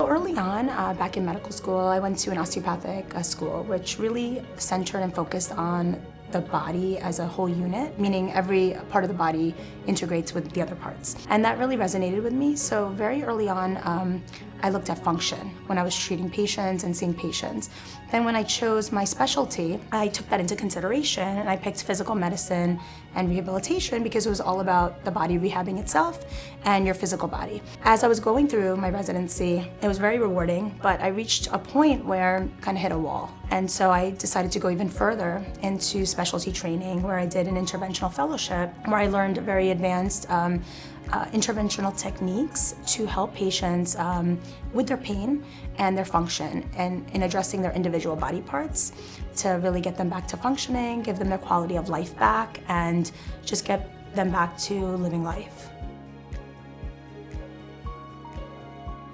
Early on, back in medical school, I went to an osteopathic school, which really centered and focused on the body as a whole unit, meaning every part of the body integrates with the other parts. And that really resonated with me. So very early on, I looked at function when I was treating patients and seeing patients. Then when I chose my specialty, I took that into consideration and I picked physical medicine and rehabilitation because it was all about the body rehabbing itself and your physical body. As I was going through my residency, it was very rewarding, but I reached a point where I kind of hit a wall. And so I decided to go even further into specialty training, where I did an interventional fellowship, where I learned very advanced interventional techniques to help patients with their pain and their function, and in addressing their individual body parts to really get them back to functioning, give them their quality of life back, and just get them back to living life.